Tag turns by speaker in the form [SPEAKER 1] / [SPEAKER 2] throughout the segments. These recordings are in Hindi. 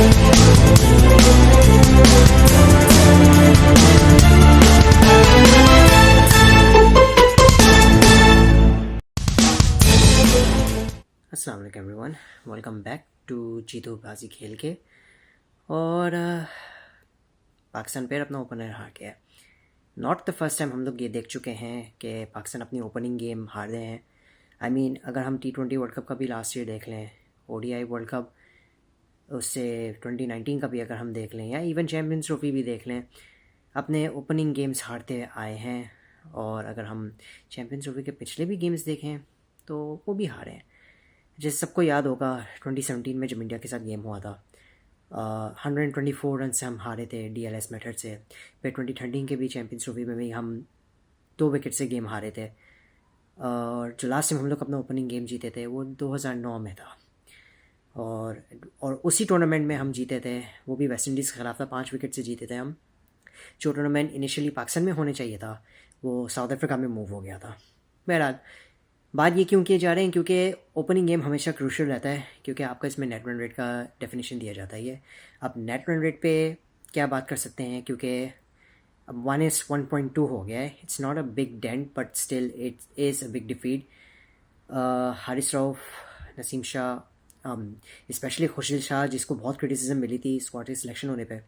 [SPEAKER 1] अस्सलाम वालेकुम एवरीवन, वेलकम बैक टू जीतो बाजी खेल के। और पाकिस्तान पेयर अपना ओपनर हार गया। नॉट द फर्स्ट टाइम हम लोग ये देख चुके हैं कि पाकिस्तान अपनी ओपनिंग गेम हार रहे हैं। आई मीन अगर हम T20 वर्ल्ड कप का भी लास्ट ईयर देख लें, ODI वर्ल्ड कप उससे 2019 का भी अगर हम देख लें, या इवन चैम्पियंस ट्रॉफी भी देख लें, अपने ओपनिंग गेम्स हारते आए हैं। और अगर हम चैम्पियंस ट्रॉफी के पिछले भी गेम्स देखें तो वो भी हारे हैं। जैसे सबको याद होगा 2017 में जब इंडिया के साथ गेम हुआ था, 124 रन से हम हारे थे DLS मेथड से। फिर 2013 के भी चैम्पियंस ट्रॉफी में भी हम 2 विकेट से गेम हारे थे। और जो लास्ट टाइम हम लोग अपना ओपनिंग गेम जीते थे वो 2009 में था। और उसी टूर्नामेंट में हम जीते थे, वो भी वेस्ट इंडीज़ के ख़िलाफ़ था, 5 विकेट से जीते थे हम। जो टूर्नामेंट इनिशियली पाकिस्तान में होने चाहिए था वो साउथ अफ्रीका में मूव हो गया था। बहरहाल बात ये क्यों किए जा रहे हैं, क्योंकि ओपनिंग गेम हमेशा क्रूशियल रहता है, क्योंकि आपका इसमें नेट रन रेट का डेफिनेशन दिया जाता है। अब नेट रन रेट पे क्या बात कर सकते हैं, क्योंकि अब 1:1.2 हो गया है। It's not a big dent but still it is a big defeat. Haris Rauf, Naseem Shah, specially Khushdil Shah जिसको बहुत क्रिटिसिज्म मिली थी स्क्वाड के सिलेक्शन होने पे,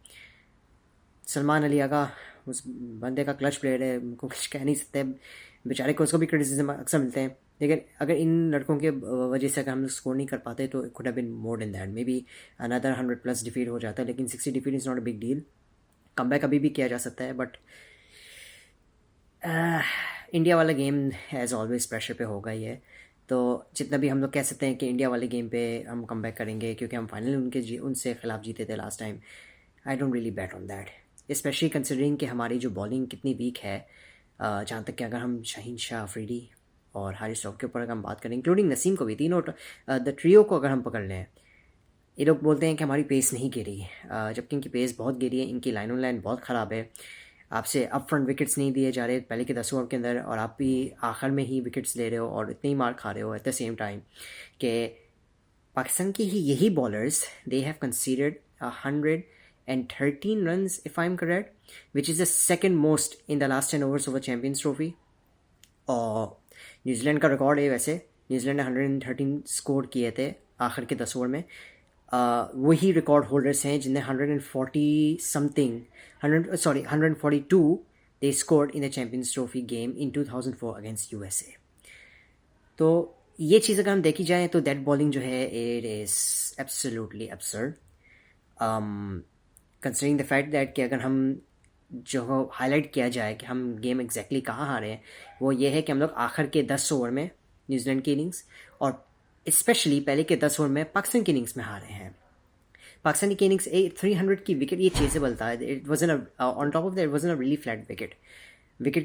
[SPEAKER 1] सलमान अली आगा उस बंदे का क्लच प्लेयर है, उनको कुछ कह नहीं सकते बेचारे को, उसको भी क्रिटिसिज्म अक्सर मिलते हैं। लेकिन अगर इन लड़कों के वजह से अगर हम लोग स्कोर नहीं कर पाते तो it could have been more than that, maybe another 100+ defeat हो जाता है। लेकिन 60 defeat is not a big deal. Comeback अभी भी किया जा सकता है, बट इंडिया वाला गेम एज ऑलवेज प्रेशर पे होगा ही है। तो जितना भी हम लोग कह सकते हैं कि इंडिया वाले गेम पे हम कमबैक करेंगे क्योंकि हम फाइनल उनसे खिलाफ जीते थे last time, I don't really bat on that, specially considering कि हमारी जो बॉलिंग कितनी वीक है। जहाँ तक कि अगर हम शाहीन शाह, अफरीदी और हारिस रऊफ के ऊपर अगर हम बात करें, इंक्लूडिंग नसीम को भी, तीनों द ट्रियो को अगर हम पकड़ लें, ये लोग बोलते हैं कि हमारी पेस नहीं गिरी, जबकि इनकी पेस बहुत गिरी है। इनकी लाइन ऑन लाइन बहुत ख़राब है। आपसे अप फ्रंट विकेट्स नहीं दिए जा रहे पहले के 10 ओवर के अंदर, और आप भी आखिर में ही विकेट्स ले रहे हो और इतनी मार खा रहे हो एट द सेम टाइम कि पाकिस्तान की ही यही bowlers, they have considered 113 runs if I'm correct, which is the second most in the last 10 overs of a Champions Trophy. और न्यूजीलैंड का रिकॉर्ड है वैसे, न्यूजीलैंड ने 113 स्कोर किए थे आखिर के 10 ओवर में। वही रिकॉर्ड होल्डर्स हैं जिनने 142 they scored in the Champions Trophy game in 2004 against USA. तो ये चीज़ अगर हम देखी जाए तो डेड बॉलिंग जो है it is absolutely absurd, considering the fact that कि अगर हम जो हाईलाइट किया जाए कि हम गेम एग्जैक्टली कहाँ हारे हैं, वो ये है कि हम लोग आखिर के 10 ओवर में न्यूजीलैंड की इनिंग्स और स्पेशली पहले के 10 ओवर में पाकिस्तान की इनिंग्स में हारे हैं। पाकिस्तानी की इनिंग्स 300 की विकेट ये चेजेबल था। It वाजन on top of that, it वाजन a really flat wicket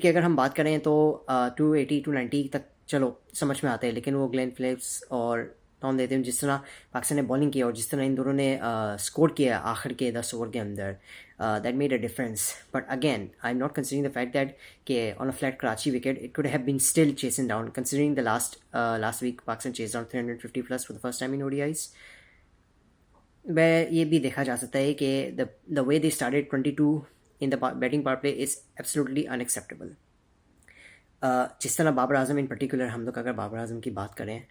[SPEAKER 1] की अगर हम बात करें तो 280 290 तक चलो समझ में आता है, लेकिन वो ग्लेन फिलिप्स और टॉम देते हैं, जिस तरह पाकिस्तान ने बॉलिंग किया और जिस तरह इन दोनों ने स्कोर किया आखिर के 10 ओवर के अंदर, that made a difference. But again I am not considering the fact that कि on a flat Karachi wicket it could have been still chasing down, considering the last week Pakistan chase down 350+ for the first time in ODIs। वह ये भी देखा जा सकता है कि the way they started 22 in the batting power play is absolutely unacceptable. जिस तरह बाबर आजम इन पर्टिकुलर, हम लोग अगर बाबर आजम की बात करें,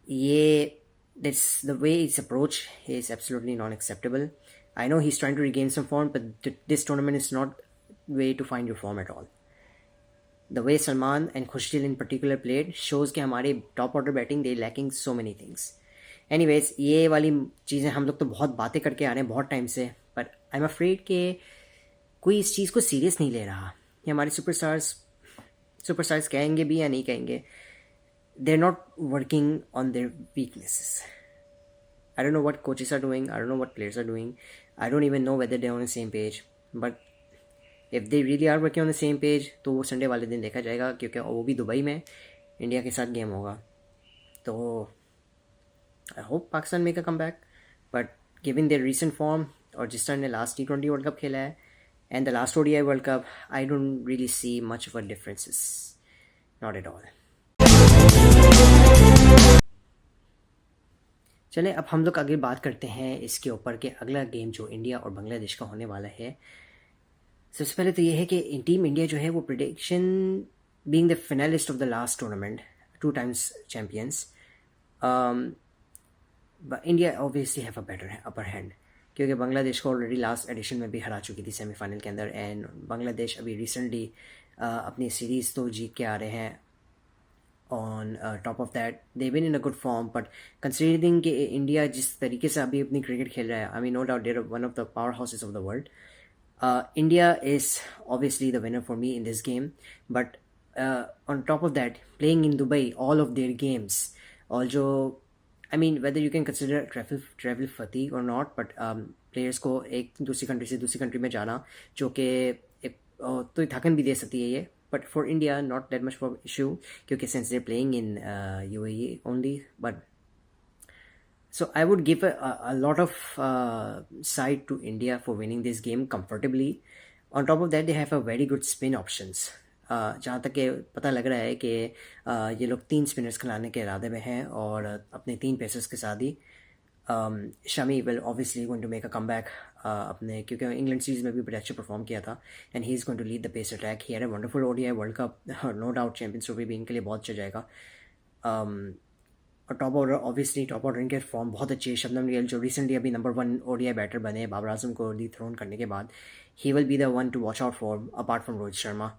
[SPEAKER 1] ये that's the way it's approach is absolutely not acceptable. I know he's trying to regain some form, but this tournament is not way to find your form at all. The way Salman and Khushil in particular played shows कि हमारे top order batting they lacking so many things. Anyways, ये वाली चीज़ें हम लोग तो बहुत बातें करके आ रहे हैं बहुत टाइम से, but I'm afraid कि कोई इस चीज़ को सीरियस नहीं ले रहा। ये हमारे सुपरस्टार्स कहेंगे भी या नहीं कहेंगे, they're not working on their weaknesses. I don't know what coaches are doing, I don't know what players are doing, I don't even know whether they're on the same page, but if they really are working on the same page तो वो संडे वाले दिन देखा जाएगा, क्योंकि वो भी दुबई में इंडिया के साथ गेम होगा। तो I hope Pakistan make a comeback, but given their recent form और जिस तरह ने लास्ट T20 वर्ल्ड कप खेला है and the last ODI world cup, I don't really see much of a differences, not at all. चलें अब हम लोग आगे बात करते हैं इसके ऊपर कि अगला गेम जो इंडिया और बांग्लादेश का होने वाला है। सबसे पहले तो ये है कि टीम इंडिया जो है वो prediction being the finalist of the last tournament, 2 times champions, India obviously have a better upper hand, क्योंकि बांग्लादेश को ऑलरेडी लास्ट एडिशन में भी हरा चुकी थी सेमीफाइनल के अंदर। एंड बांग्लादेश अभी रिसेंटली अपनी सीरीज़ तो जीत के आ रहे हैं। On top of that, they've been in a good form, but considering कि इंडिया जिस तरीके से अभी अपनी क्रिकेट खेल रहा है, I mean no doubt they're one of the powerhouses of the world. India is obviously the winner for me in this game, but on top of that, playing in Dubai, all of their games, also, I mean whether you can consider travel fatigue or not, but players को एक दूसरी कंट्री से दूसरी कंट्री में जाना जो कि तो थकन भी दे सकती है ये, but for India not that much of issue क्योंकि since they're playing in UAE only. But so I would give a lot of side to India for winning this game comfortably. On top of that, they have a very good spin options. जहाँ तक कि पता लग रहा है कि ये लोग 3 स्पिनर्स खिलाने के इरादे में हैं और अपने 3 पेसर्स के साथ ही Shami will obviously going to make a come back अपने, क्योंकि इंग्लैंड सीरीज़ में भी बड़ा अच्छा परफॉर्म किया था and he is going to lead the pace attack. He had a wonderful ODI world cup, no doubt champions trophy भी इनके लिए बहुत अच्छा जाएगा। और top order obviously top order इनके फॉर्म बहुत अच्छे है। शबनम गिल जो रिसेंटली अभी नंबर 1 ओडीआई बैटर बने बाबर आजम को डिथ्रोन करने के बाद, he will be the one to watch out for apart from Rohit Sharma.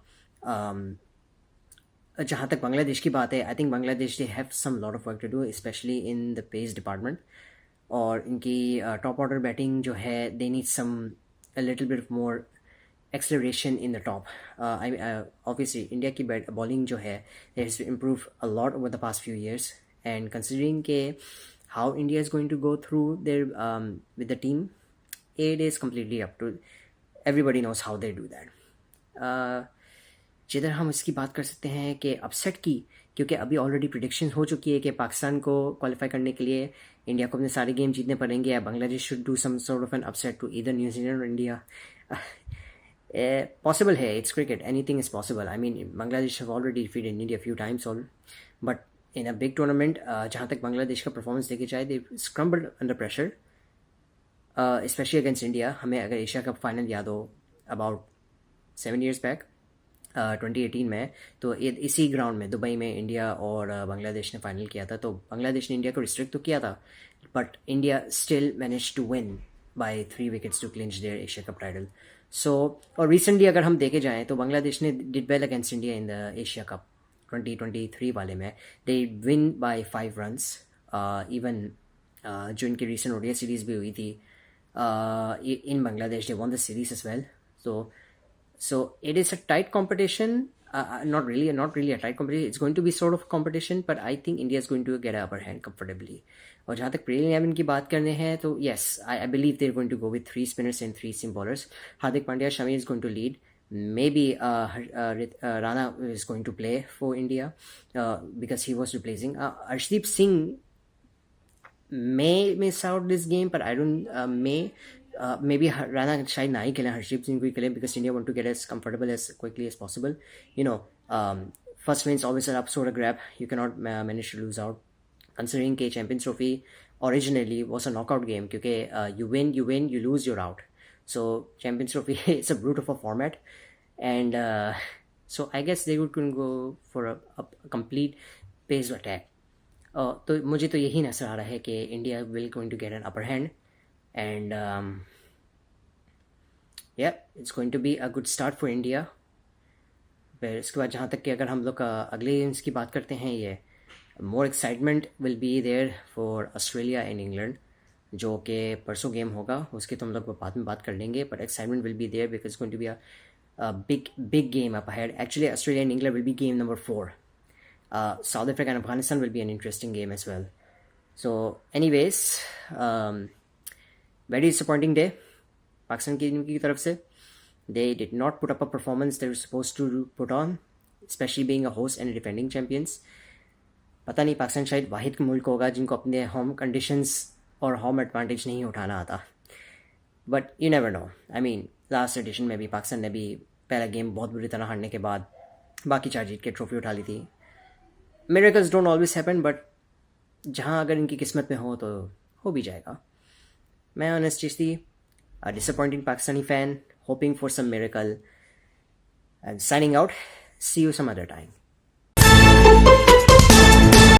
[SPEAKER 1] जहाँ तक बांग्लादेश की बात है, I think Bangladesh they have some lot of work to do specially in the pace department. और इनकी टॉप ऑर्डर बैटिंग जो है they need some a little bit more acceleration in the top. Obviously India की बॉलिंग जो है there has improve a lot over the past few years and considering के how India is going to go through there with the team, it is completely up to everybody knows how they do that. जिधर हम इसकी बात कर सकते हैं कि अपसेट की, क्योंकि अभी ऑलरेडी प्रिडिक्शन हो चुकी है कि पाकिस्तान को क्वालिफाई करने के लिए इंडिया को अपने सारे गेम जीतने पड़ेंगे या Bangladesh should do some sort of an upset to either New Zealand और इंडिया। पॉसिबल है, it's cricket, anything is possible. I mean Bangladesh have already defeated India few times all, but in a big tournament जहाँ तक बांग्लादेश का परफॉर्मेंस देखे जाए, they scrambled under pressure especially against India. हमें अगर एशिया कप फाइनल याद हो अबाउट 7 years बैक 2018 में, तो इसी ग्राउंड में दुबई में इंडिया और बांग्लादेश ने फाइनल किया था। तो बांग्लादेश ने इंडिया को रिस्ट्रिक्ट तो किया था, but India still manage to win by 3 wickets to clinch their Asia cup title. So और रिसेंटली अगर हम देखे जाएँ तो बांग्लादेश ने did well against India in the Asia cup 2023 वाले में। They win by 5 runs। Even जो इनकी रिसेंट ओडीआई सीरीज़ भी हुई थी in Bangladesh, they won the series as well. So it is a tight competition, not really a tight competition. It's going to be sort of competition, but I think India is going to get an upper hand comfortably. और जहाँ तक प्लेइंग 11 की बात करने हैं तो yes, I believe they're going to go with 3 spinners and 3 seam bowlers. Hardik Pandya, Shami is going to lead. Maybe Rana is going to play for India because he was replacing. Arshdeep Singh may miss out this game, but I don't maybe Rana शायद ना ही खेलें, हर्षदीप सिंह को ही खेलें because India want to get as comfortable as quickly as possible. You know, first win is always an up sort of grab. You cannot manage to lose out. Considering कि Champions Trophy originally was a knockout game, क्योंकि you win, you lose, you're out. So Champions Trophy is a brute of a format, and so I guess they would go for a complete pace attack. तो मुझे तो यही नजर आ रहा है कि India will going to get an upper hand. And yeah, it's going to be a good start for India. फिर इसके बाद जहाँ तक कि अगर हम लोग अगले गेम्स की बात करते हैं, ये more excitement will be there for Australia and England, जो कि परसों गेम होगा, उसकी तो हम लोग बाद में बात कर लेंगे। But excitement will be there because going to be a big game up ahead. Actually Australia and England will be game number 4. South Africa and Afghanistan will be an interesting game as well. So anyways, very disappointing day Pakistan की टीम की तरफ से। They did not put up a performance they were supposed to put on, especially being a host and a defending champions. पता नहीं, पाकिस्तान शायद वाहिद मुल्क होगा जिनको अपने होम कंडीशंस और होम एडवांटेज नहीं उठाना आता, but you never know. I mean last addition में भी पाकिस्तान ने भी पहला गेम बहुत बुरी तरह हारने के बाद बाकी 4 जीत के ट्रॉफी उठा ली थी। Miracles don't always happen, but जहाँ अगर इनकी किस्मत में हो तो हो भी जाएगा. मैं Anas Chishti, a disappointing Pakistani fan, hoping for some miracle, and signing out. See you some other time.